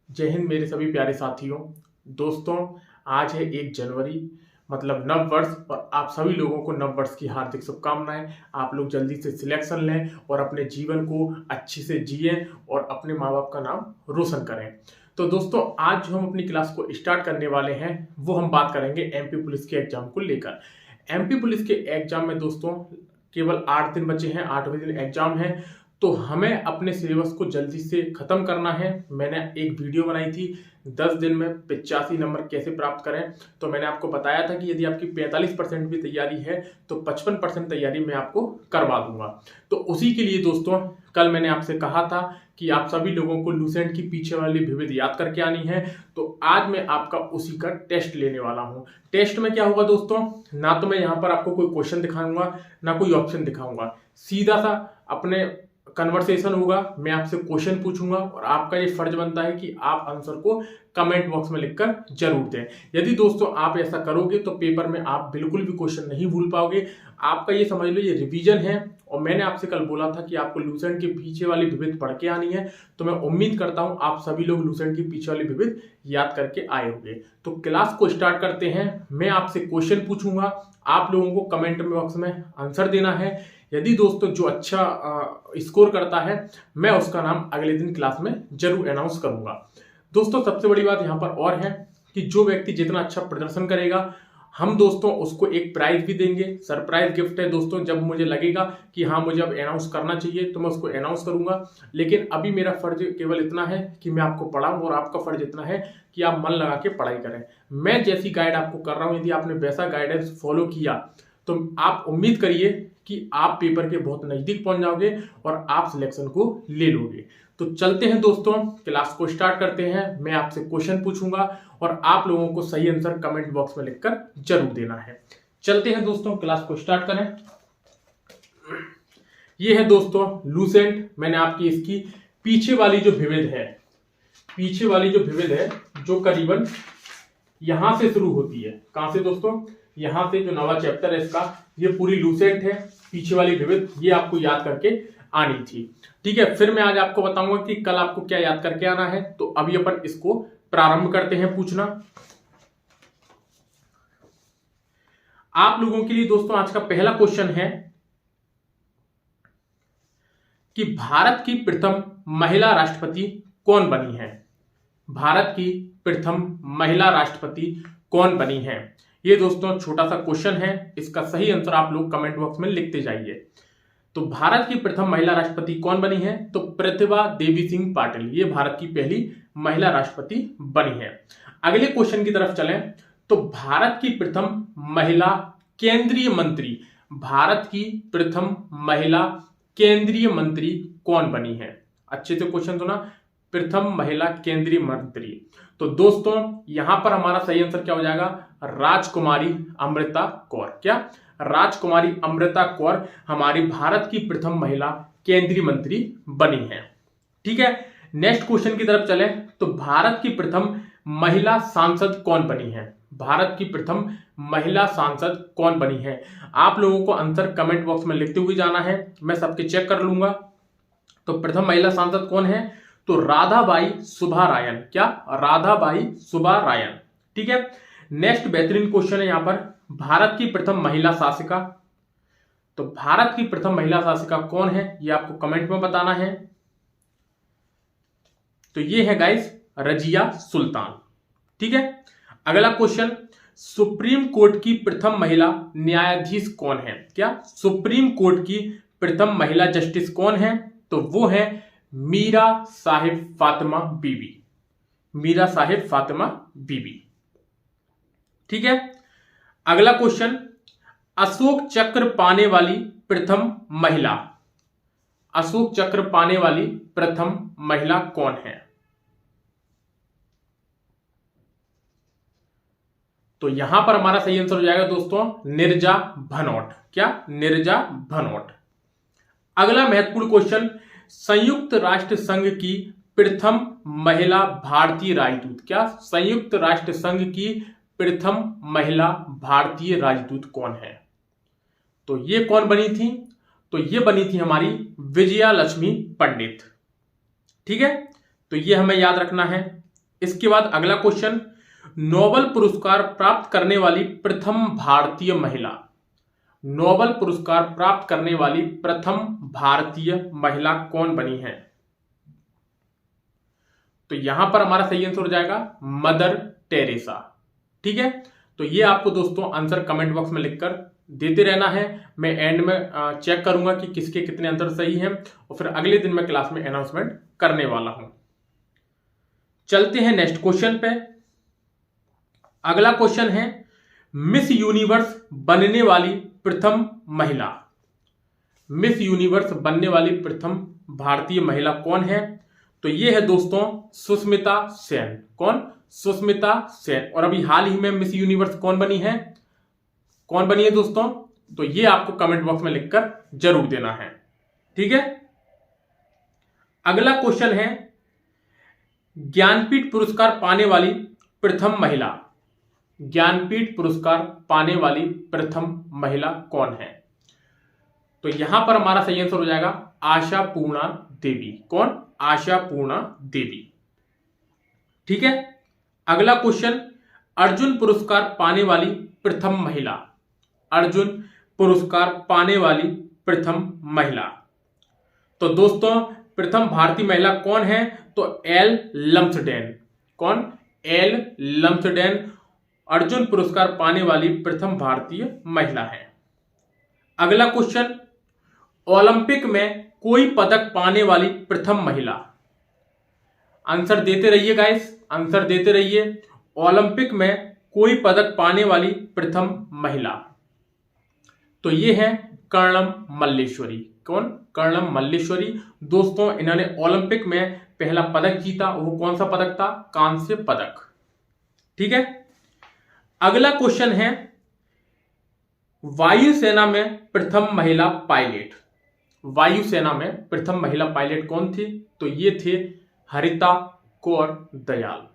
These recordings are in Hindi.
जय हिंद मेरे सभी प्यारे साथियों। दोस्तों, आज है 1 जनवरी, मतलब नव वर्ष, और आप सभी लोगों को नव वर्ष की हार्दिक शुभकामनाएं। आप लोग जल्दी से सिलेक्शन लें और अपने जीवन को अच्छे से जिएं और अपने माँ बाप का नाम रोशन करें। तो दोस्तों, आज जो हम अपनी क्लास को स्टार्ट करने वाले हैं वो हम बात करेंगे एमपी पुलिस के एग्जाम को लेकर। एमपी पुलिस के एग्जाम में दोस्तों केवल 8 दिन बचे हैं, 8वें दिन एग्जाम है। तो हमें अपने सिलेबस को जल्दी से खत्म करना है। मैंने एक वीडियो बनाई थी 10 दिन में 85 नंबर कैसे प्राप्त करें। तो मैंने आपको बताया था कि यदि आपकी 45% भी तैयारी है तो 55% तैयारी मैं आपको करवा दूंगा। तो उसी के लिए दोस्तों कल मैंने आपसे कहा था कि आप सभी लोगों को लूसेंट की पीछे वाली विविध याद करके आनी है। तो आज मैं आपका उसी का टेस्ट लेने वाला हूं। टेस्ट में क्या होगा दोस्तों, ना तो मैं यहाँ पर आपको कोई क्वेश्चन दिखाऊंगा ना कोई ऑप्शन दिखाऊंगा, सीधा सा अपने कन्वर्सेशन होगा। मैं आपसे क्वेश्चन पूछूंगा और आपका ये फर्ज बनता है कि आप आंसर को कमेंट बॉक्स में लिखकर जरूर दें। यदि दोस्तों आप ऐसा करोगे तो पेपर में आप बिल्कुल भी क्वेश्चन नहीं भूल पाओगे। आपका ये समझ लो ये रिवीजन है। और मैंने आपसे कल बोला था कि आपको लूसेंट के पीछे वाली विविध पढ़ के आनी है। तो मैं उम्मीद करता हूं आप सभी लोग लूसेंट की पीछे वाली विविध याद करके आए होंगे। तो क्लास को स्टार्ट करते हैं। मैं आपसे क्वेश्चन पूछूंगा, आप लोगों को कमेंट बॉक्स में आंसर देना है। यदि दोस्तों जो अच्छा स्कोर करता है मैं उसका नाम अगले दिन क्लास में जरूर अनाउंस करूंगा। दोस्तों सबसे बड़ी बात यहाँ पर और है कि जो व्यक्ति जितना अच्छा प्रदर्शन करेगा हम दोस्तों उसको एक प्राइज भी देंगे। सरप्राइज गिफ्ट है दोस्तों। जब मुझे लगेगा कि हाँ मुझे अब अनाउंस करना चाहिए तो मैं उसको अनाउंस करूंगा। लेकिन अभी मेरा फर्ज केवल इतना है कि मैं आपको पढ़ाऊं और आपका फर्ज इतना है कि आप मन लगा के पढ़ाई करें। मैं जैसी गाइड आपको कर रहा हूं, यदि आपने वैसा गाइडेंस फॉलो किया तो आप उम्मीद करिए कि आप पेपर के बहुत नजदीक पहुंच जाओगे और आप सिलेक्शन को ले लोगे। तो चलते हैं दोस्तों, क्लास को स्टार्ट करते हैं। मैं आपसे क्वेश्चन पूछूंगा और आप लोगों को सही आंसर कमेंट बॉक्स में लिखकर जरूर देना है। चलते हैं दोस्तों, क्लास को स्टार्ट करें। ये है दोस्तों लूसेंट। मैंने आपकी इसकी पीछे वाली जो विविध है, पीछे वाली जो विविध है जो करीबन यहां से शुरू होती है। कहां से दोस्तों, यहां से जो नवा चैप्टर है इसका, ये पूरी लूसेंट है। पीछे वाली विविध ये आपको याद करके आनी थी। ठीक है, फिर मैं आज आपको बताऊंगा कि कल आपको क्या याद करके आना है। तो अभी अपन इसको प्रारंभ करते हैं पूछना। आप लोगों के लिए दोस्तों आज का पहला क्वेश्चन है कि भारत की प्रथम महिला राष्ट्रपति कौन बनी है। भारत की प्रथम महिला राष्ट्रपति कौन बनी है। ये दोस्तों छोटा सा क्वेश्चन है, इसका सही आंसर आप लोग कमेंट बॉक्स में लिखते जाइए। तो भारत की प्रथम महिला राष्ट्रपति कौन बनी है, तो प्रतिभा देवी सिंह पाटिल, ये भारत की पहली महिला राष्ट्रपति बनी है। अगले क्वेश्चन की तरफ चलें तो भारत की प्रथम महिला केंद्रीय मंत्री, भारत की प्रथम महिला केंद्रीय मंत्री कौन बनी है। अच्छे से क्वेश्चन सुना, प्रथम महिला केंद्रीय मंत्री। तो दोस्तों यहां पर हमारा सही आंसर क्या हो जाएगा, राजकुमारी अमृता कौर। क्या, राजकुमारी अमृता कौर हमारी भारत की प्रथम महिला केंद्रीय मंत्री बनी है। ठीक है, नेक्स्ट क्वेश्चन की तरफ चलें तो भारत की प्रथम महिला सांसद कौन बनी है। भारत की प्रथम महिला सांसद कौन बनी है। आप लोगों को आंसर कमेंट बॉक्स में लिखते हुए जाना है, मैं सबके चेक कर लूंगा। तो प्रथम महिला सांसद कौन है, तो राधाबाई सुब्बारायन। क्या, राधाबाई सुब्बारायन। ठीक है, नेक्स्ट बेहतरीन क्वेश्चन है यहां पर, भारत की प्रथम महिला शासिका। तो भारत की प्रथम महिला शासिका कौन है ये आपको कमेंट में बताना है। तो ये है गाइस रजिया सुल्तान। ठीक है, अगला क्वेश्चन, सुप्रीम कोर्ट की प्रथम महिला न्यायाधीश कौन है। क्या, सुप्रीम कोर्ट की प्रथम महिला जस्टिस कौन है, तो वो है मीरा साहिब फातिमा बीबी। मीरा साहिब फातिमा बीबी। ठीक है, अगला क्वेश्चन, अशोक चक्र पाने वाली प्रथम महिला, अशोक चक्र पाने वाली प्रथम महिला कौन है। तो यहां पर हमारा सही आंसर हो जाएगा दोस्तों नीरजा भनोट। क्या, नीरजा भनोट। अगला महत्वपूर्ण क्वेश्चन, संयुक्त राष्ट्र संघ की प्रथम महिला भारतीय राजदूत। क्या, संयुक्त राष्ट्र संघ की प्रथम महिला भारतीय राजदूत कौन है। तो ये कौन बनी थी, तो ये बनी थी हमारी विजया लक्ष्मी पंडित। ठीक है, तो ये हमें याद रखना है। इसके बाद अगला क्वेश्चन, नोबेल पुरस्कार प्राप्त करने वाली प्रथम भारतीय महिला। नोबेल पुरस्कार प्राप्त करने वाली प्रथम भारतीय महिला कौन बनी है? तो यहां पर हमारा सही आंसर हो जाएगा मदर टेरेसा। ठीक है, तो ये आपको दोस्तों आंसर कमेंट बॉक्स में लिखकर देते रहना है। मैं एंड में चेक करूंगा कि किसके कितने आंसर सही हैं और फिर अगले दिन मैं क्लास में अनाउंसमेंट करने वाला हूं। चलते हैं नेक्स्ट क्वेश्चन पे। अगला क्वेश्चन है, मिस यूनिवर्स बनने वाली प्रथम महिला। मिस यूनिवर्स बनने वाली प्रथम भारतीय महिला कौन है? तो ये है दोस्तों सुष्मिता सेन। कौन? सुष्मिता सेन। और अभी हाल ही में मिस यूनिवर्स कौन बनी है? कौन बनी है दोस्तों? तो ये आपको कमेंट बॉक्स में लिखकर जरूर देना है। ठीक है, अगला क्वेश्चन है, ज्ञानपीठ पुरस्कार पाने वाली प्रथम महिला। ज्ञानपीठ पुरस्कार पाने वाली प्रथम महिला कौन है? तो यहां पर हमारा सही आंसर हो जाएगा आशा पूर्णा देवी। कौन? आशा पूर्णा देवी। ठीक है, अगला क्वेश्चन, अर्जुन पुरस्कार पाने वाली प्रथम महिला। अर्जुन पुरस्कार पाने वाली प्रथम महिला। तो दोस्तों प्रथम भारतीय महिला कौन है? तो एल लम्सडेन। कौन? एल लम्सडेन अर्जुन पुरस्कार पाने वाली प्रथम भारतीय महिला है। अगला क्वेश्चन, ओलंपिक में कोई पदक पाने वाली प्रथम महिला। आंसर देते रहिए गाइस, आंसर देते रहिए। ओलंपिक में कोई पदक पाने वाली प्रथम महिला, तो ये है कर्णम मल्लेश्वरी। कौन? कर्णम मल्लेश्वरी। दोस्तों इन्होंने ओलंपिक में पहला पदक जीता। वो कौन सा पदक था? कांस्य पदक। ठीक है, अगला क्वेश्चन है, वायुसेना में प्रथम महिला पायलट। वायुसेना में प्रथम महिला पायलट कौन थी? तो ये थे हरिता कौर दयाल।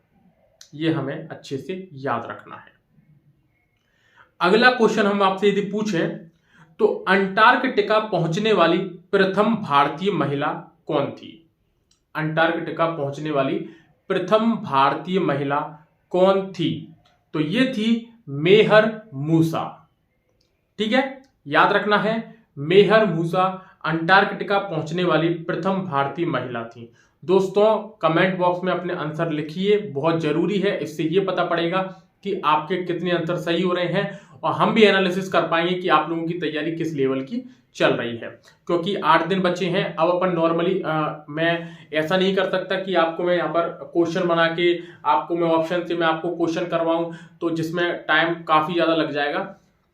ये हमें अच्छे से याद रखना है। अगला क्वेश्चन हम आपसे यदि पूछें तो अंटार्कटिका पहुंचने वाली प्रथम भारतीय महिला कौन थी? अंटार्कटिका पहुंचने वाली प्रथम भारतीय महिला कौन थी? तो ये थी मेहर मूसा। ठीक है, याद रखना है, मेहर मूसा अंटार्कटिका पहुंचने वाली प्रथम भारतीय महिला थी। दोस्तों कमेंट बॉक्स में अपने आंसर लिखिए, बहुत जरूरी है। इससे ये पता पड़ेगा कि आपके कितने आंसर सही हो रहे हैं और हम भी एनालिसिस कर पाएंगे कि आप लोगों की तैयारी किस लेवल की चल रही है। क्योंकि 8 दिन बचे हैं। अब अपन नॉर्मली मैं ऐसा नहीं कर सकता कि आपको मैं यहाँ पर क्वेश्चन बना के आपको मैं ऑप्शन से मैं आपको क्वेश्चन करवाऊं, तो जिसमें टाइम काफी ज्यादा लग जाएगा।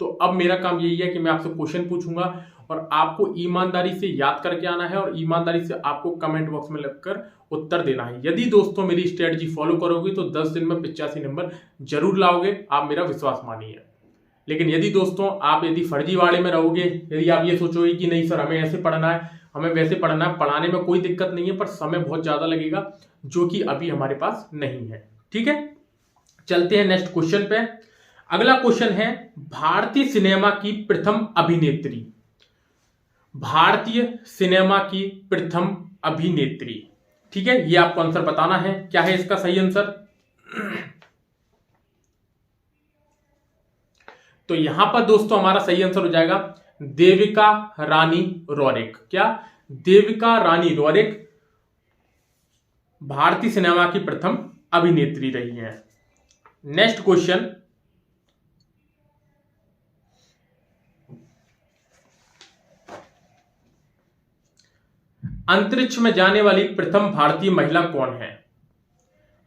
तो अब मेरा काम यही है कि मैं आपसे क्वेश्चन पूछूंगा और आपको ईमानदारी से याद करके आना है और ईमानदारी से आपको कमेंट बॉक्स में लिखकर उत्तर देना है। यदि दोस्तों मेरी स्ट्रेटजी फॉलो करोगे तो 10 दिन में 85 नंबर जरूर लाओगे, आप मेरा विश्वास मानिए। लेकिन यदि दोस्तों आप यदि फर्जीवाड़े में रहोगे, यदि आप ये सोचोगे कि नहीं सर हमें ऐसे पढ़ना है, हमें वैसे पढ़ना है, पढ़ाने में कोई दिक्कत नहीं है, पर समय बहुत ज्यादा लगेगा जो कि अभी हमारे पास नहीं है। ठीक है, चलते हैं नेक्स्ट क्वेश्चन पे। अगला क्वेश्चन है, भारतीय सिनेमा की प्रथम अभिनेत्री। भारतीय सिनेमा की प्रथम अभिनेत्री। ठीक है, ये आपको आंसर बताना है। क्या है इसका सही आंसर? तो यहां पर दोस्तों हमारा सही आंसर हो जाएगा देविका रानी रोरिक। क्या? देविका रानी रोरिक भारतीय सिनेमा की प्रथम अभिनेत्री रही हैं। नेक्स्ट क्वेश्चन, अंतरिक्ष में जाने वाली प्रथम भारतीय महिला कौन है?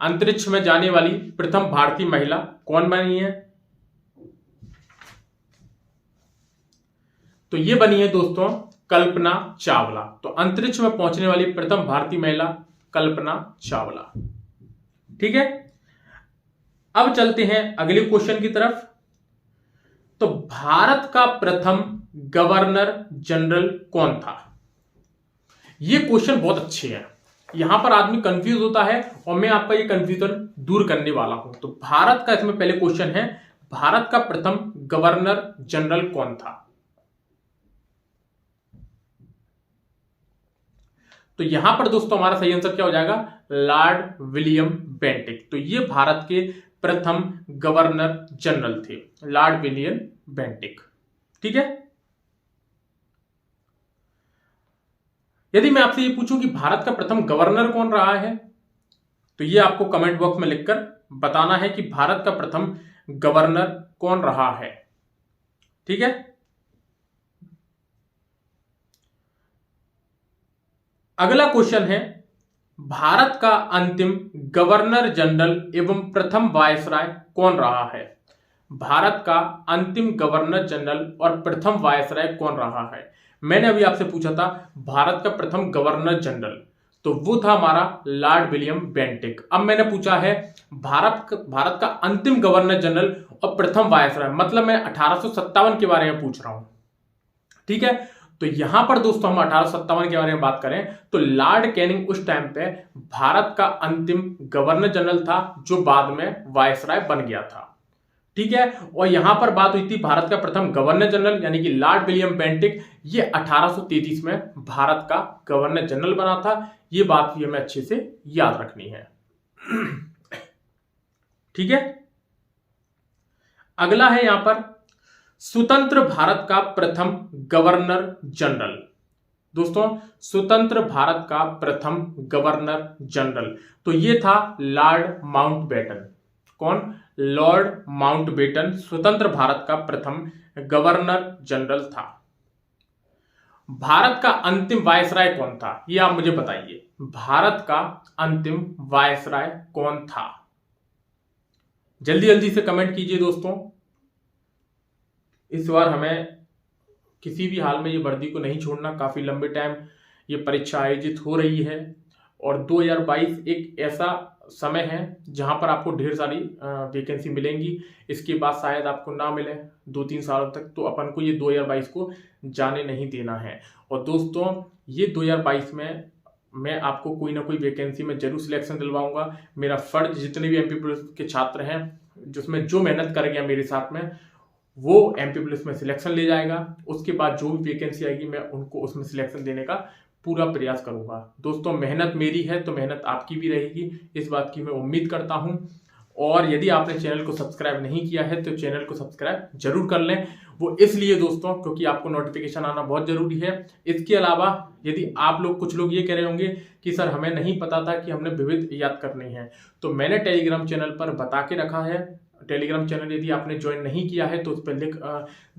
अंतरिक्ष में जाने वाली प्रथम भारतीय महिला कौन बनी है? तो ये बनी है दोस्तों कल्पना चावला। तो अंतरिक्ष में पहुंचने वाली प्रथम भारतीय महिला कल्पना चावला। ठीक है, अब चलते हैं अगले क्वेश्चन की तरफ। तो भारत का प्रथम गवर्नर जनरल कौन था? ये क्वेश्चन बहुत अच्छे हैं। यहां पर आदमी कंफ्यूज होता है और मैं आपका ये कंफ्यूजन दूर करने वाला हूं। तो भारत का इसमें पहले क्वेश्चन है, भारत का प्रथम गवर्नर जनरल कौन था? तो यहां पर दोस्तों हमारा सही आंसर क्या हो जाएगा, लॉर्ड विलियम बेंटिक। तो ये भारत के प्रथम गवर्नर जनरल थे, लॉर्ड विलियम बेंटिक। ठीक है। यदि मैं आपसे ये पूछूं कि भारत का प्रथम गवर्नर कौन रहा है, तो ये आपको कमेंट बॉक्स में लिखकर बताना है कि भारत का प्रथम गवर्नर कौन रहा है। ठीक है। अगला क्वेश्चन है, भारत का अंतिम गवर्नर जनरल एवं प्रथम वायसराय कौन रहा है। भारत का अंतिम गवर्नर जनरल और प्रथम वायसराय कौन रहा है। मैंने अभी आपसे पूछा था भारत का प्रथम गवर्नर जनरल, तो वो था हमारा लॉर्ड विलियम बेंटिक। अब मैंने पूछा है भारत का अंतिम गवर्नर जनरल और प्रथम वायसराय, मतलब मैं 1857 के बारे में पूछ रहा हूं। ठीक है। तो यहां पर दोस्तों हम 1857 के बारे में बात करें तो लॉर्ड कैनिंग उस टाइम पे भारत का अंतिम गवर्नर जनरल था, जो बाद में वायसराय बन गया था। ठीक है। और यहां पर बात हुई थी भारत का प्रथम गवर्नर जनरल यानी कि लॉर्ड विलियम बेंटिक, ये 1833 में भारत का गवर्नर जनरल बना था। ये बात भी हमें अच्छे से याद रखनी है। ठीक है। अगला है यहां पर स्वतंत्र भारत का प्रथम गवर्नर जनरल। दोस्तों स्वतंत्र भारत का प्रथम गवर्नर जनरल, तो ये था लॉर्ड माउंटबेटन। कौन? लॉर्ड माउंटबेटन स्वतंत्र भारत का प्रथम गवर्नर जनरल था। भारत का अंतिम वायसराय कौन था, ये आप मुझे बताइए। भारत का अंतिम वायसराय कौन था? जल्दी जल्दी से कमेंट कीजिए दोस्तों। इस बार हमें किसी भी हाल में ये वर्दी को नहीं छोड़ना। काफी लंबे टाइम ये परीक्षा आयोजित हो रही है और 2022 एक ऐसा समय है जहां पर आपको ढेर सारी वैकेंसी मिलेंगी। इसके बाद शायद आपको ना मिले 2-3 सालों तक, तो अपन को ये 2022 को जाने नहीं देना है। और दोस्तों ये 2022 में मैं आपको कोई ना कोई वैकेंसी में जरूर सिलेक्शन दिलवाऊंगा। मेरा फर्ज जितने भी एमपी पुलिस के छात्र हैं जिसमें जो मेहनत कर गया मेरे साथ में, वो एमपी पुलिस में सिलेक्शन ले जाएगा। उसके बाद जो भी वैकेंसी आएगी मैं उनको उसमें सिलेक्शन देने का पूरा प्रयास करूंगा। दोस्तों मेहनत मेरी है तो मेहनत आपकी भी रहेगी, इस बात की मैं उम्मीद करता हूं। और यदि आपने चैनल को सब्सक्राइब नहीं किया है तो चैनल को सब्सक्राइब जरूर कर लें। वो इसलिए दोस्तों क्योंकि आपको नोटिफिकेशन आना बहुत जरूरी है। इसके अलावा यदि आप लोग कुछ लोग ये कह रहे होंगे कि सर हमें नहीं पता था कि हमने विविध याद करनी है, तो मैंने टेलीग्राम चैनल पर बता के रखा है। टेलीग्राम चैनल यदि आपने ज्वाइन नहीं किया है तो उस पर लिख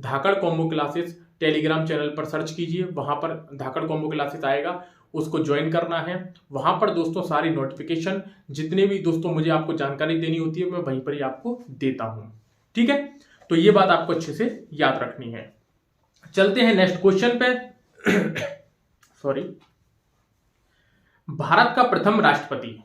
धाकड़ कॉम्बो क्लासेस टेलीग्राम चैनल पर सर्च कीजिए, वहां पर धाकड़ कॉम्बो क्लासेस आएगा, उसको ज्वाइन करना है। वहां पर दोस्तों सारी नोटिफिकेशन जितने भी दोस्तों मुझे आपको जानकारी देनी होती है मैं वहीं पर ही आपको देता हूं। ठीक है। तो ये बात आपको अच्छे से याद रखनी है। चलते हैं नेक्स्ट क्वेश्चन पे। सॉरी। भारत का प्रथम राष्ट्रपति,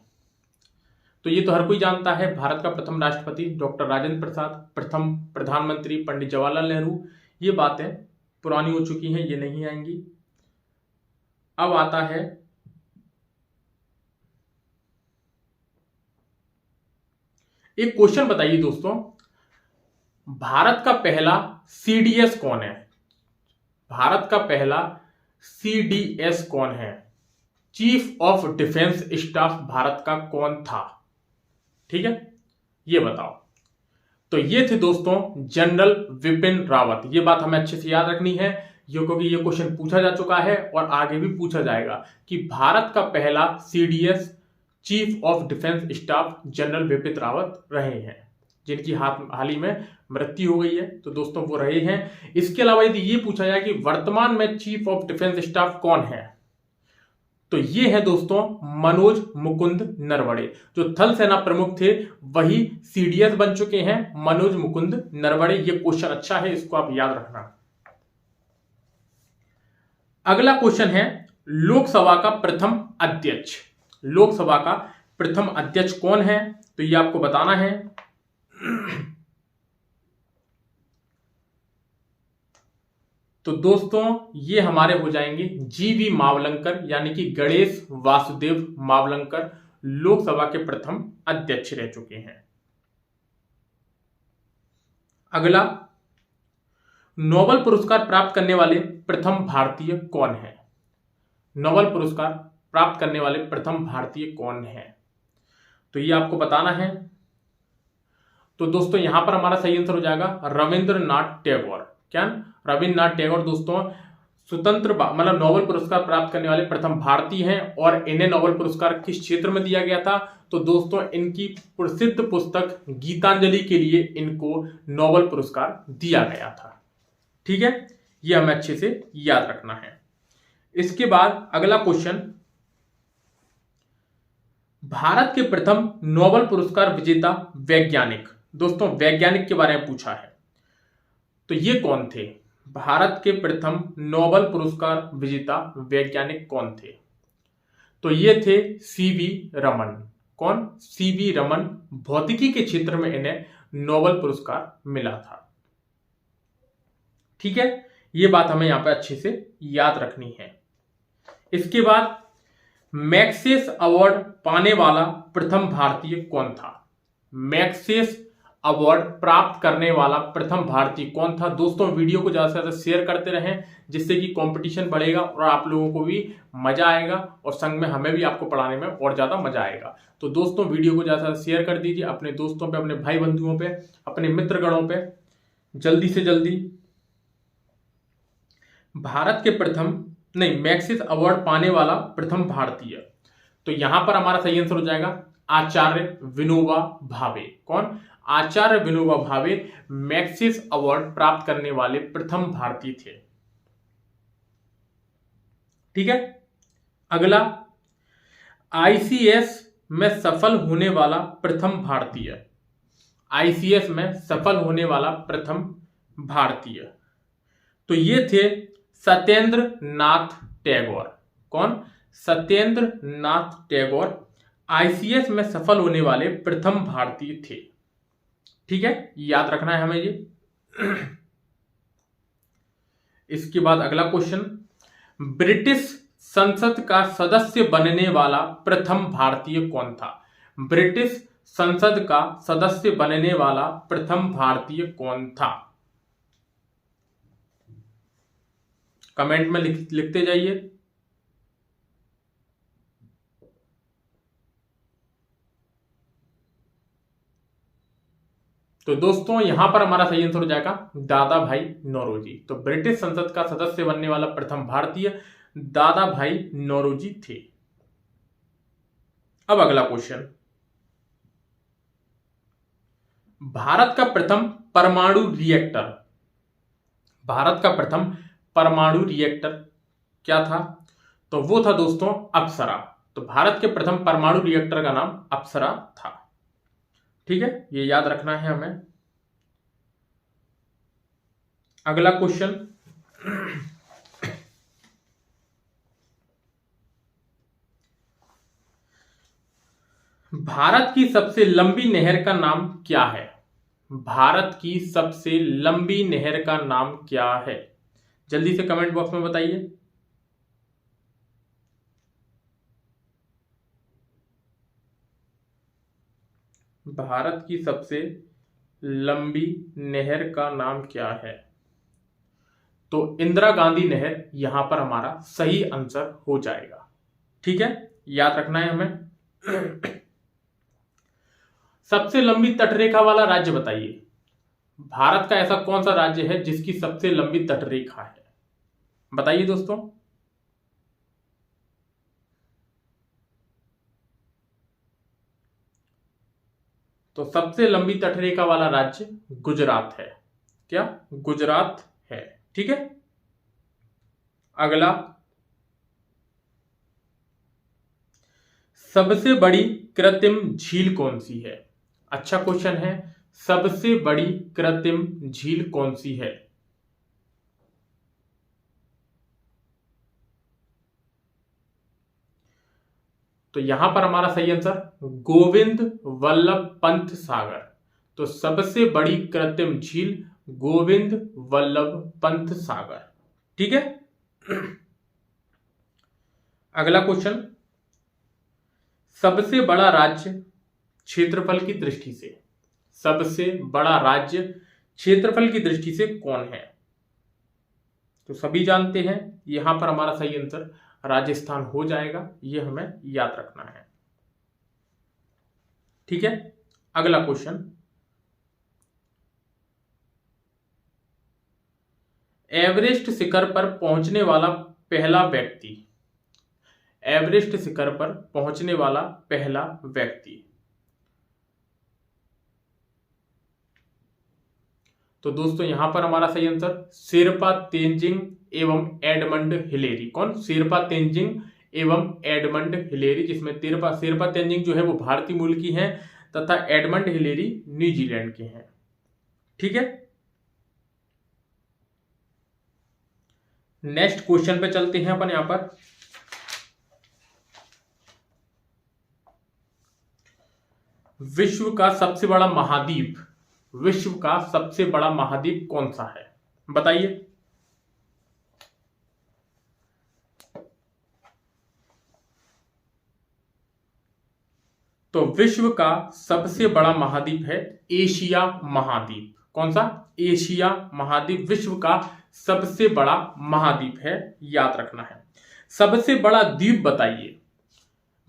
तो ये तो हर कोई जानता है। भारत का प्रथम राष्ट्रपति डॉक्टर राजेंद्र प्रसाद, प्रथम प्रधानमंत्री पंडित जवाहरलाल नेहरू। ये बातें पुरानी हो चुकी हैं, ये नहीं आएंगी। अब आता है एक क्वेश्चन, बताइए दोस्तों भारत का पहला सीडीएस कौन है। भारत का पहला सीडीएस कौन है? Chief of defence staff Bharat का कौन था? ठीक है, ये बताओ। तो ये थे दोस्तों जनरल विपिन रावत। ये बात हमें अच्छे से याद रखनी है क्योंकि ये क्वेश्चन पूछा जा चुका है और आगे भी पूछा जाएगा कि भारत का पहला CDS chief of defence staff general Vipin Rawat रहे हैं, जिनकी हाल ही में मृत्यु हो गई है। तो दोस्तों वो रहे हैं। इसके अलावा यदि ये पूछा जाए कि वर्तमान में चीफ ऑफ डिफेंस स्टाफ कौन है, तो ये है दोस्तों मनोज मुकुंद नरवणे। जो थल सेना प्रमुख थे वही सीडीएस बन चुके हैं, मनोज मुकुंद नरवणे। ये क्वेश्चन अच्छा है, इसको आप याद रखना। अगला क्वेश्चन है लोकसभा का प्रथम अध्यक्ष। लोकसभा का प्रथम अध्यक्ष कौन है? तो ये आपको बताना है। तो दोस्तों ये हमारे हो जाएंगे जीवी मावलंकर, यानी कि गणेश वासुदेव मावलंकर लोकसभा के प्रथम अध्यक्ष रह चुके हैं। अगला, नोबेल पुरस्कार प्राप्त करने वाले प्रथम भारतीय कौन है? नोबेल पुरस्कार प्राप्त करने वाले प्रथम भारतीय कौन है? तो ये आपको बताना है। तो दोस्तों यहां पर हमारा सही आंसर हो जाएगा रविंद्रनाथ टैगोर। क्या? रविंद्रनाथ टैगोर दोस्तों स्वतंत्र मतलब नोबेल पुरस्कार प्राप्त करने वाले प्रथम भारतीय हैं। और इन्हें नोबेल पुरस्कार किस क्षेत्र में दिया गया था? तो दोस्तों इनकी प्रसिद्ध पुस्तक गीतांजलि के लिए इनको नोबेल पुरस्कार दिया गया था। ठीक है, ये हमें अच्छे से याद रखना है। इसके बाद अगला क्वेश्चन, भारत के प्रथम नोबेल पुरस्कार विजेता वैज्ञानिक। दोस्तों वैज्ञानिक के बारे में पूछा है, तो ये कौन थे? भारत के प्रथम नोबेल पुरस्कार विजेता वैज्ञानिक कौन थे? तो ये थे सीवी रमन। कौन? सीवी रमन। भौतिकी के क्षेत्र में इन्हें नोबेल पुरस्कार मिला था। ठीक है, ये बात हमें यहां पर अच्छे से याद रखनी है। इसके बाद मैक्सेस अवार्ड पाने वाला प्रथम भारतीय कौन था? मैक्सेस अवार्ड प्राप्त करने वाला प्रथम भारतीय कौन था? दोस्तों वीडियो को ज्यादा से ज्यादा शेयर करते रहें, जिससे कि कंपटीशन बढ़ेगा और आप लोगों को भी मजा आएगा और संग में हमें भी आपको पढ़ाने में और ज्यादा मजा आएगा। तो दोस्तों वीडियो को ज्यादा से ज्यादा शेयर कर दीजिए अपने दोस्तों पे, अपने भाई बंधुओं पे, अपने मित्रगणों पे। जल्दी से जल्दी भारत के प्रथम मैक्सेस अवार्ड पाने वाला प्रथम भारतीय, तो यहां पर हमारा सही आंसर हो जाएगा आचार्य विनोबा भावे। कौन? आचार्य विनोबा भावे मैक्सेस अवार्ड प्राप्त करने वाले प्रथम भारतीय थे। ठीक है, अगला आईसीएस में सफल होने वाला प्रथम भारतीय। आईसीएस में सफल होने वाला प्रथम भारतीय, तो ये थे सत्येंद्र नाथ टैगोर। कौन? सत्येंद्र नाथ टैगोर आईसीएस में सफल होने वाले प्रथम भारतीय थे। ठीक है, याद रखना है हमें ये। इसके बाद अगला क्वेश्चन, ब्रिटिश संसद का सदस्य बनने वाला प्रथम भारतीय कौन था? ब्रिटिश संसद का सदस्य बनने वाला प्रथम भारतीय कौन था? कमेंट में लिखते जाइए। तो दोस्तों यहां पर हमारा सही आंसर हो जाएगा दादा भाई नौरोजी। तो ब्रिटिश संसद का सदस्य बनने वाला प्रथम भारतीय दादा भाई नौरोजी थे। अब अगला क्वेश्चन, भारत का प्रथम परमाणु रिएक्टर। भारत का प्रथम परमाणु रिएक्टर क्या था? तो वो था दोस्तों अप्सरा। तो भारत के प्रथम परमाणु रिएक्टर का नाम अप्सरा था। ठीक है, ये याद रखना है हमें। अगला क्वेश्चन, भारत की सबसे लंबी नहर का नाम क्या है? भारत की सबसे लंबी नहर का नाम क्या है? जल्दी से कमेंट बॉक्स में बताइए। भारत की सबसे लंबी नहर का नाम क्या है? तो इंदिरा गांधी नहर यहां पर हमारा सही आंसर हो जाएगा। ठीक है, याद रखना है हमें। सबसे लंबी तटरेखा वाला राज्य बताइए। भारत का ऐसा कौन सा राज्य है जिसकी सबसे लंबी तटरेखा है? बताइए दोस्तों। तो सबसे लंबी तटरेखा वाला राज्य गुजरात है। क्या? गुजरात है। ठीक है, अगला, सबसे बड़ी कृत्रिम झील कौन सी है? अच्छा क्वेश्चन है। सबसे बड़ी कृत्रिम झील कौन सी है? तो यहां पर हमारा सही आंसर गोविंद वल्लभ पंत सागर। तो सबसे बड़ी कृत्रिम झील गोविंद वल्लभ पंत सागर। ठीक है, अगला क्वेश्चन, सबसे बड़ा राज्य क्षेत्रफल की दृष्टि से, सबसे बड़ा राज्य क्षेत्रफल की दृष्टि से कौन है? तो सभी जानते हैं, यहां पर हमारा सही आंसर राजस्थान हो जाएगा, ये हमें याद रखना है। ठीक है, अगला क्वेश्चन, एवरेस्ट शिखर पर पहुंचने वाला पहला व्यक्ति, एवरेस्ट शिखर पर पहुंचने वाला पहला व्यक्ति। तो दोस्तों यहां पर हमारा सही आंसर शेरपा तेंजिंग एवं एडमंड हिलेरी। कौन? शेरपा तेंजिंग एवं एडमंड हिलेरी, जिसमें शेरपा तेंजिंग जो है वो भारतीय मूल की हैं तथा एडमंड हिलेरी न्यूजीलैंड के हैं। ठीक है, नेक्स्ट क्वेश्चन पे चलते हैं अपन। यहां पर विश्व का सबसे बड़ा महाद्वीप, विश्व का सबसे बड़ा महाद्वीप कौन सा है? बताइए। तो विश्व का सबसे बड़ा महाद्वीप है एशिया महाद्वीप। कौन सा? एशिया महाद्वीप विश्व का सबसे बड़ा महाद्वीप है, याद रखना है। सबसे बड़ा द्वीप बताइए,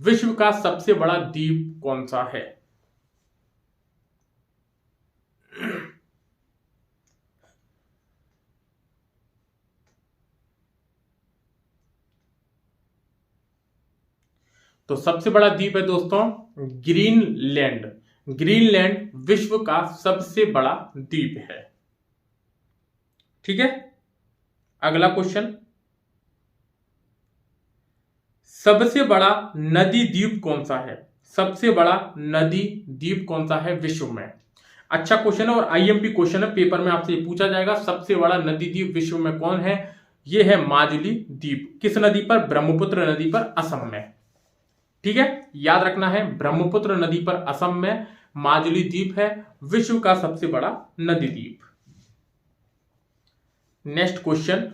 विश्व का सबसे बड़ा द्वीप कौन सा है? तो सबसे बड़ा द्वीप है दोस्तों ग्रीनलैंड। ग्रीनलैंड विश्व का सबसे बड़ा द्वीप है। ठीक है, अगला क्वेश्चन, सबसे बड़ा नदी द्वीप कौन सा है? सबसे बड़ा नदी द्वीप कौन सा है विश्व में? अच्छा क्वेश्चन है और आईएमपी क्वेश्चन है, पेपर में आपसे पूछा जाएगा सबसे बड़ा नदी द्वीप विश्व में कौन है? यह है माजुली द्वीप। किस नदी पर? ब्रह्मपुत्र नदी पर, असम में। ठीक है, याद रखना है, ब्रह्मपुत्र नदी पर असम में माजुली द्वीप है विश्व का सबसे बड़ा नदी द्वीप। नेक्स्ट क्वेश्चन,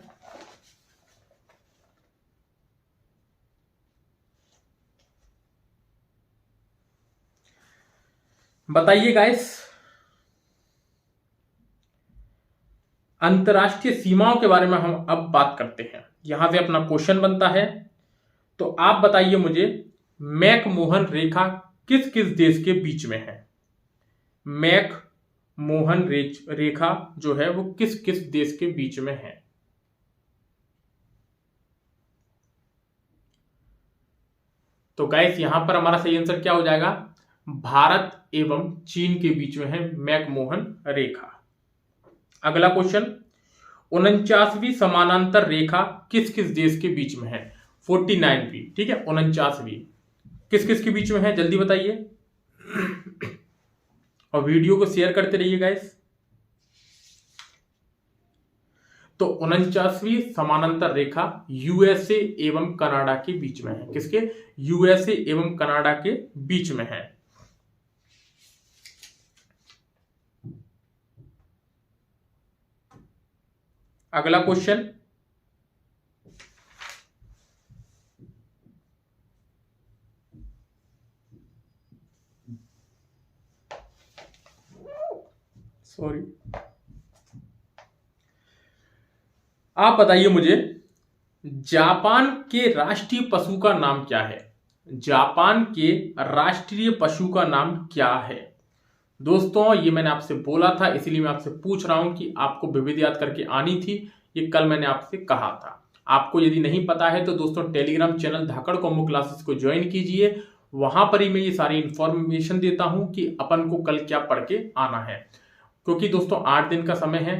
बताइए गाइस, अंतरराष्ट्रीय सीमाओं के बारे में हम अब बात करते हैं। यहां से अपना क्वेश्चन बनता है, तो आप बताइए मुझे, मैकमोहन रेखा किस किस देश के बीच में है? मैकमोहन रेखा जो है वो किस किस देश के बीच में है? तो गाइस यहां पर हमारा सही आंसर क्या हो जाएगा? भारत एवं चीन के बीच में है मैकमोहन रेखा। अगला क्वेश्चन, 49वीं समानांतर रेखा किस किस देश के बीच में है? 49वीं, ठीक है, 49वीं किस किस के बीच में है? जल्दी बताइए और वीडियो को शेयर करते रहिए गाइस। तो 49वीं समानांतर रेखा यूएसए एवं कनाडा के बीच में है। किसके? यूएसए एवं कनाडा के बीच में है। अगला क्वेश्चन, सॉरी, आप बताइए मुझे, जापान के राष्ट्रीय पशु का नाम क्या है? जापान के राष्ट्रीय पशु का नाम क्या है? दोस्तों ये मैंने आपसे बोला था, इसीलिए मैं आपसे पूछ रहा हूं कि आपको विविध याद करके आनी थी। ये कल मैंने आपसे कहा था। आपको यदि नहीं पता है तो दोस्तों टेलीग्राम चैनल धाकड़ कॉम्बो क्लासेस को ज्वाइन कीजिए। वहां पर ही मैं ये सारी इंफॉर्मेशन देता हूं कि अपन को कल क्या पढ़ के आना है, क्योंकि दोस्तों 8 दिन का समय है,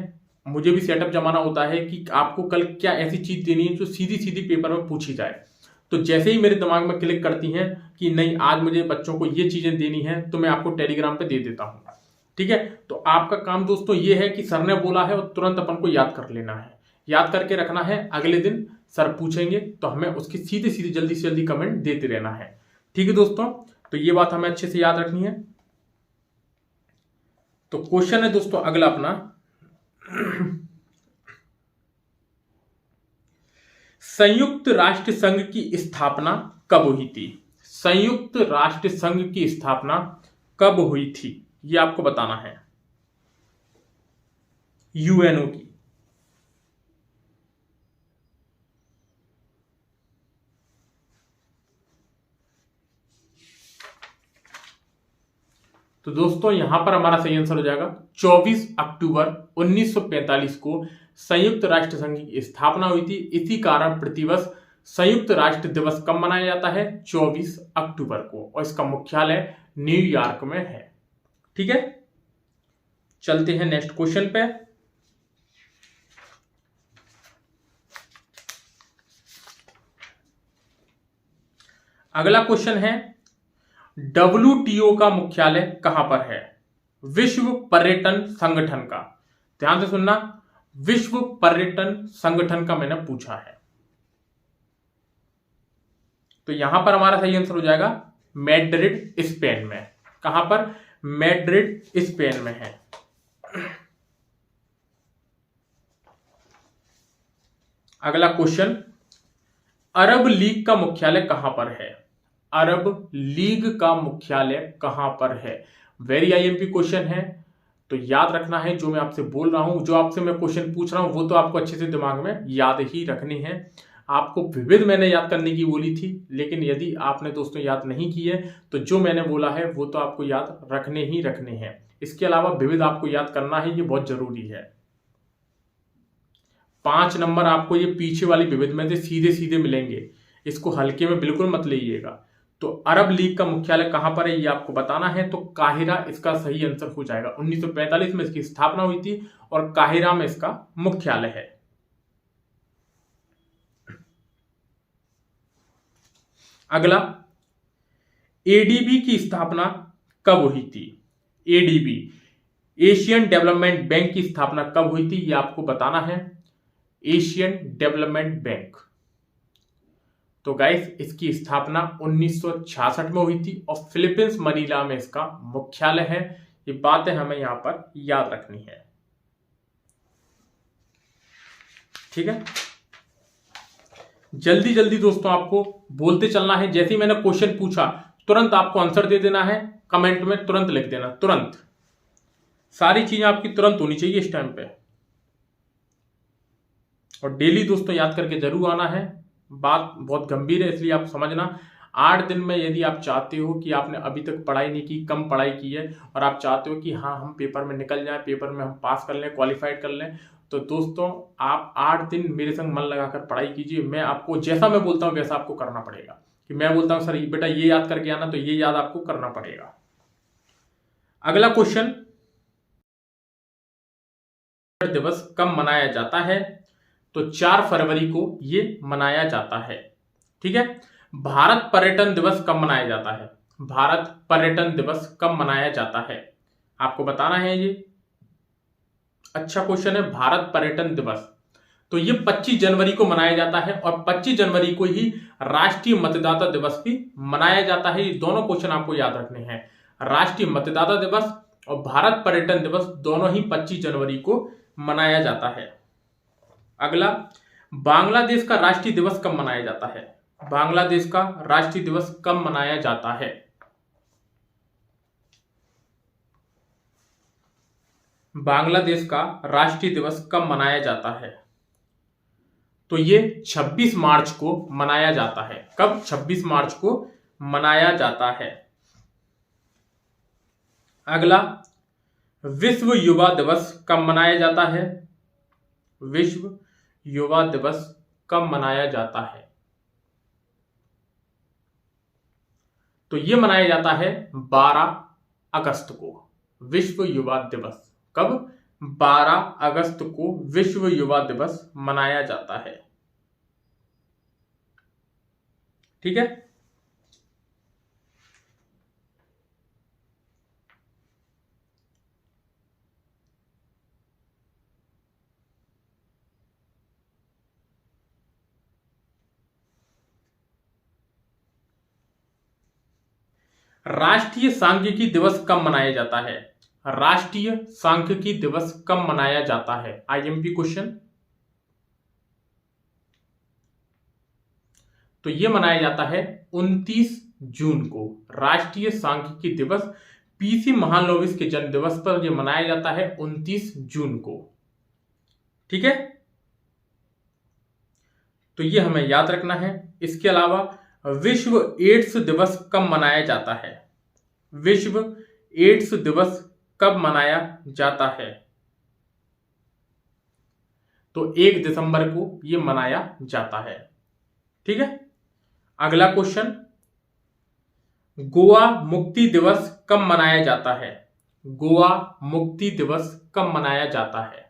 मुझे भी सेटअप जमाना होता है कि आपको कल क्या ऐसी चीज देनी है जो सीधी सीधी पेपर में पूछी जाए। तो जैसे ही मेरे दिमाग में क्लिक करती हैं कि नहीं आज मुझे बच्चों को ये चीजें देनी है, तो मैं आपको टेलीग्राम पे दे देता हूं। ठीक है, तो आपका काम दोस्तों ये है कि सर ने बोला है और तुरंत अपन को याद कर लेना है, याद करके रखना है। अगले दिन सर पूछेंगे तो हमें उसकी सीधे सीधे जल्दी से जल्दी कमेंट देते रहना है। ठीक है दोस्तों, तो ये बात हमें अच्छे से याद रखनी है। तो क्वेश्चन है दोस्तों अगला अपना, संयुक्त राष्ट्र संघ की स्थापना कब हुई थी? संयुक्त राष्ट्र संघ की स्थापना कब हुई थी ये आपको बताना है। यूएनओ की। तो दोस्तों यहां पर हमारा सही आंसर हो जाएगा 24 अक्टूबर 1945 को संयुक्त राष्ट्र संघ की स्थापना हुई थी। इसी कारण प्रतिवर्ष संयुक्त राष्ट्र दिवस कब मनाया जाता है? 24 अक्टूबर को, और इसका मुख्यालय न्यूयॉर्क में है। ठीक है, चलते हैं नेक्स्ट क्वेश्चन पे। अगला क्वेश्चन है, WTO का मुख्यालय कहां पर है? विश्व पर्यटन संगठन का, ध्यान से सुनना, विश्व पर्यटन संगठन का मैंने पूछा है। तो यहां पर हमारा सही आंसर हो जाएगा मैड्रिड, स्पेन में। कहां पर? मैड्रिड, स्पेन में है। अगला क्वेश्चन, अरब लीग का मुख्यालय कहां पर है? अरब लीग का मुख्यालय कहां पर है? वेरी आईएमपी क्वेश्चन है, तो याद रखना है जो मैं आपसे बोल रहा हूं, जो आपसे मैं क्वेश्चन पूछ रहा हूं वो तो आपको अच्छे से दिमाग में याद ही रखनी है। आपको विविध मैंने याद करने की बोली थी, लेकिन यदि आपने दोस्तों याद नहीं की है तो जो मैंने बोला है वो तो आपको याद रखने ही रखने हैं। इसके अलावा विविध आपको याद करना है, ये बहुत जरूरी है। 5 नंबर आपको ये पीछे वाली विविध में से सीधे सीधे मिलेंगे, इसको हल्के में बिल्कुल मत लीजिएगा। तो अरब लीग का मुख्यालय कहां पर है ये आपको बताना है, तो काहिरा इसका सही आंसर हो जाएगा। 1945 में इसकी स्थापना हुई थी और काहिरा में इसका मुख्यालय है। अगला, एडीबी की स्थापना कब हुई थी? एडीबी, एशियन डेवलपमेंट बैंक की स्थापना कब हुई थी ये आपको बताना है। एशियन डेवलपमेंट बैंक, तो गाइस इसकी स्थापना 1966 में हुई थी और फिलीपींस मनीला में इसका मुख्यालय है। ये बातें हमें यहां पर याद रखनी है। ठीक है, जल्दी जल्दी दोस्तों आपको बोलते चलना है। जैसे ही मैंने क्वेश्चन पूछा तुरंत आपको आंसर दे देना है, कमेंट में तुरंत लिख देना, तुरंत। सारी चीजें आपकी तुरंत होनी चाहिए इस टाइम पे, और डेली दोस्तों याद करके जरूर आना है। बात बहुत गंभीर है इसलिए आप समझना। 8 दिन में यदि आप चाहते हो कि आपने अभी तक पढ़ाई नहीं की, कम पढ़ाई की है, और आप चाहते हो कि हाँ हम पेपर में निकल जाएं, पेपर में हम पास कर लें, क्वालिफाइड कर लें, तो दोस्तों आप 8 दिन मेरे संग मन लगाकर पढ़ाई कीजिए। मैं आपको जैसा मैं बोलता हूं वैसा आपको करना पड़ेगा। कि मैं बोलता हूं सर बेटा ये याद करके आना, तो ये याद आपको करना पड़ेगा। अगला क्वेश्चन, दिवस कब मनाया जाता है? तो 4 फरवरी को ये मनाया जाता है। ठीक है, भारत पर्यटन दिवस कब मनाया जाता है? भारत पर्यटन दिवस कब मनाया जाता है आपको बताना है। ये अच्छा क्वेश्चन है। भारत पर्यटन दिवस, तो ये 25 जनवरी को मनाया जाता है, और 25 जनवरी को ही राष्ट्रीय मतदाता दिवस भी मनाया जाता है। ये दोनों क्वेश्चन आपको याद रखने हैं। राष्ट्रीय मतदाता दिवस और भारत पर्यटन दिवस दोनों ही 25 जनवरी को मनाया जाता है। अगला, बांग्लादेश का राष्ट्रीय दिवस कब मनाया जाता है? बांग्लादेश का राष्ट्रीय दिवस कब मनाया जाता है? बांग्लादेश का राष्ट्रीय दिवस कब मनाया जाता है? तो ये 26 मार्च को मनाया जाता है। कब? 26 मार्च को मनाया जाता है। अगला, विश्व युवा दिवस कब मनाया जाता है? विश्व युवा दिवस कब मनाया जाता है? तो यह मनाया जाता है 12 अगस्त को। विश्व युवा दिवस कब? 12 अगस्त को विश्व युवा दिवस मनाया जाता है। ठीक है, राष्ट्रीय सांख्यिकी दिवस कब मनाया जाता है? राष्ट्रीय सांख्यिकी दिवस कब मनाया जाता है? IMP question. तो यह मनाया जाता है 29 जून को। राष्ट्रीय सांख्यिकी दिवस पीसी महालनोबिस के जन्म दिवस पर यह मनाया जाता है 29 जून को। ठीक है, तो यह हमें याद रखना है। इसके अलावा विश्व एड्स दिवस कब मनाया जाता है? विश्व एड्स दिवस कब मनाया जाता है? तो 1 दिसंबर को यह मनाया जाता है। ठीक है। अगला क्वेश्चन, गोवा मुक्ति दिवस कब मनाया जाता है? गोवा मुक्ति दिवस कब मनाया जाता है?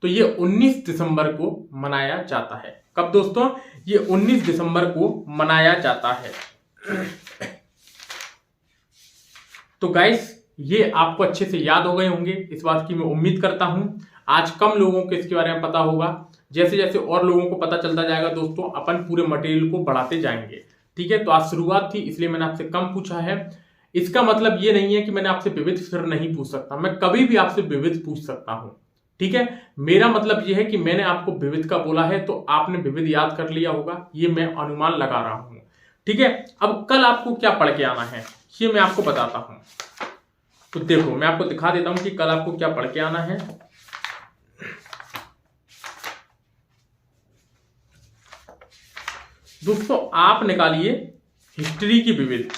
तो ये 19 दिसंबर को मनाया जाता है। कब दोस्तों? ये 19 दिसंबर को मनाया जाता है। तो गाइस, ये आपको अच्छे से याद हो गए होंगे, इस बात की मैं उम्मीद करता हूं। आज कम लोगों को इसके बारे में पता होगा, जैसे जैसे और लोगों को पता चलता जाएगा दोस्तों, अपन पूरे मटेरियल को बढ़ाते जाएंगे। ठीक है। तो आज शुरुआत थी, इसलिए मैंने आपसे कम पूछा है। इसका मतलब ये नहीं है कि मैंने आपसे विविध फिर नहीं पूछ सकता, मैं कभी भी आपसे विविध पूछ सकता हूं। ठीक है। मेरा मतलब यह है कि मैंने आपको विविध का बोला है तो आपने विविध याद कर लिया होगा, ये मैं अनुमान लगा रहा हूं। ठीक है। अब कल आपको क्या पढ़ के आना है ये मैं आपको बताता हूं। तो देखो, मैं आपको दिखा देता हूं कि कल आपको क्या पढ़ के आना है। दोस्तों, आप निकालिए हिस्ट्री की विविध।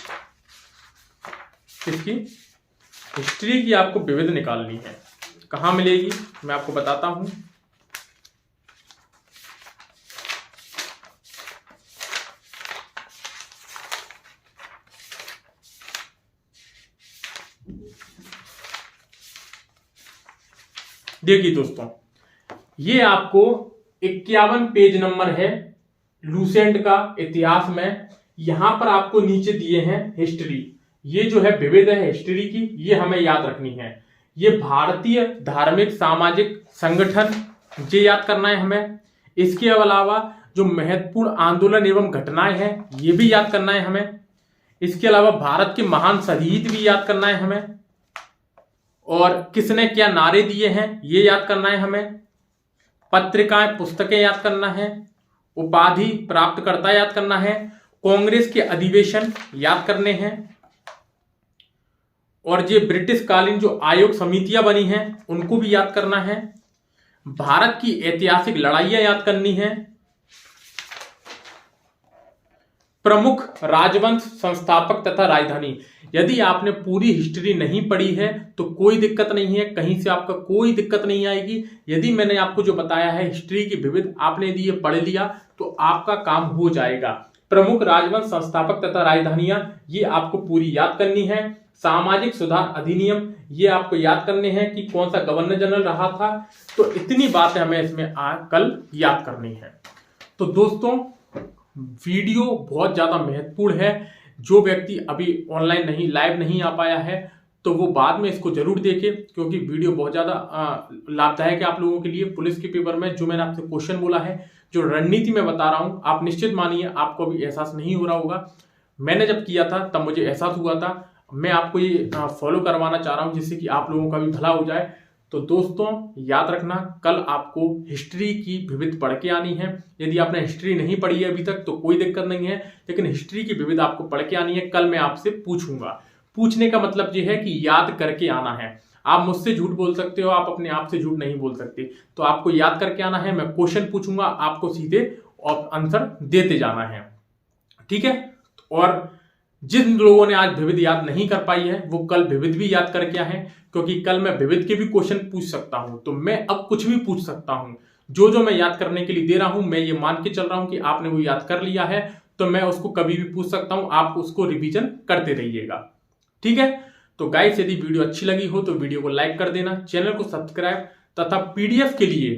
किसकी? हिस्ट्री की आपको विविध निकालनी है। कहां मिलेगी मैं आपको बताता हूं। देखिए दोस्तों, ये आपको 51 पेज नंबर है लूसेंट का इतिहास में। यहां पर आपको नीचे दिए हैं हिस्ट्री। ये जो है विविध है हिस्ट्री की, ये हमें याद रखनी है। ये भारतीय धार्मिक सामाजिक संगठन, ये याद करना है हमें। इसके अलावा जो महत्वपूर्ण आंदोलन एवं घटनाएं हैं ये भी याद करना है हमें। इसके अलावा भारत के महान शहीद भी याद करना है हमें, और किसने क्या नारे दिए हैं ये याद करना है हमें। पत्रिकाएं पुस्तकें याद करना है, उपाधि प्राप्तकर्ता याद करना है, कांग्रेस के अधिवेशन याद करने हैं, और ये ब्रिटिश कालीन जो आयोग समितियां बनी हैं उनको भी याद करना है। भारत की ऐतिहासिक लड़ाइयां याद करनी है। प्रमुख राजवंश संस्थापक तथा राजधानी। यदि आपने पूरी हिस्ट्री नहीं पढ़ी है तो कोई दिक्कत नहीं है, कहीं से आपका कोई दिक्कत नहीं आएगी। यदि मैंने आपको जो बताया है हिस्ट्री की विविध, आपने यदि ये पढ़ लिया तो आपका काम हो जाएगा। प्रमुख राजवंश संस्थापक तथा राजधानियां, ये आपको पूरी याद करनी है। सामाजिक सुधार अधिनियम, ये आपको याद करने हैं कि कौन सा गवर्नर जनरल रहा था। तो इतनी बातें हमें इसमें कल याद करनी है। तो दोस्तों, वीडियो बहुत ज्यादा महत्वपूर्ण है। जो व्यक्ति अभी ऑनलाइन नहीं, लाइव नहीं आ पाया है, तो वो बाद में इसको जरूर देखे, क्योंकि वीडियो बहुत ज्यादा लाभदायक है आप लोगों के लिए। पुलिस के पेपर में जो मैंने आपसे क्वेश्चन बोला है, जो रणनीति मैं बता रहा हूं, आप निश्चित मानिए आपको अभी एहसास नहीं हो रहा होगा। मैंने जब किया था तब मुझे एहसास हुआ था। मैं आपको ये फॉलो करवाना चाह रहा हूं जिससे कि आप लोगों का भी भला हो जाए। तो दोस्तों, याद रखना, कल आपको हिस्ट्री की विविध पढ़ के आनी है। यदि आपने हिस्ट्री नहीं पढ़ी है अभी तक तो कोई दिक्कत नहीं है, लेकिन हिस्ट्री की विविध आपको पढ़ के आनी है। कल मैं आपसे पूछूंगा। पूछने का मतलब ये है कि याद करके आना है। आप मुझसे झूठ बोल सकते हो, आप अपने आप से झूठ नहीं बोल सकते। तो आपको याद करके आना है। मैं क्वेश्चन पूछूंगा, आपको सीधे आंसर देते जाना है। ठीक है। और जिन लोगों ने आज विविध याद नहीं कर पाई है वो कल विविध भी याद करके आए, क्योंकि कल मैं विविध के भी क्वेश्चन पूछ सकता हूं। तो मैं अब कुछ भी पूछ सकता हूं। जो जो मैं याद करने के लिए दे रहा हूं, मैं ये मान के चल रहा हूं कि आपने वो याद कर लिया है, तो मैं उसको कभी भी पूछ सकता हूं। आप उसको रिवीजन करते रहिएगा। ठीक है। तो गाइस, यदि वीडियो अच्छी लगी हो तो वीडियो को लाइक कर देना, चैनल को सब्सक्राइब, तथा पीडीएफ के लिए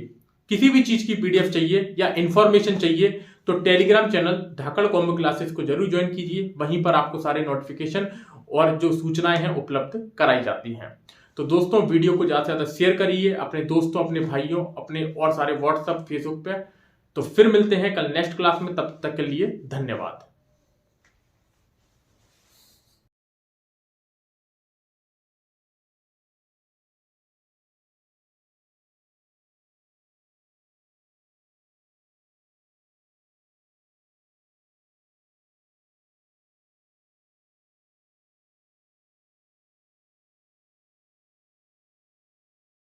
किसी भी चीज की पीडीएफ चाहिए या इंफॉर्मेशन चाहिए तो टेलीग्राम चैनल धाकड़ कॉम्बो क्लासेस को जरूर ज्वाइन कीजिए। वहीं पर आपको सारे नोटिफिकेशन और जो सूचनाएं हैं उपलब्ध कराई जाती हैं। तो दोस्तों, वीडियो को ज्यादा से ज्यादा शेयर करिए अपने दोस्तों, अपने भाइयों, अपने और सारे व्हाट्सएप, फेसबुक पे। तो फिर मिलते हैं कल नेक्स्ट क्लास में। तब तक के लिए धन्यवाद।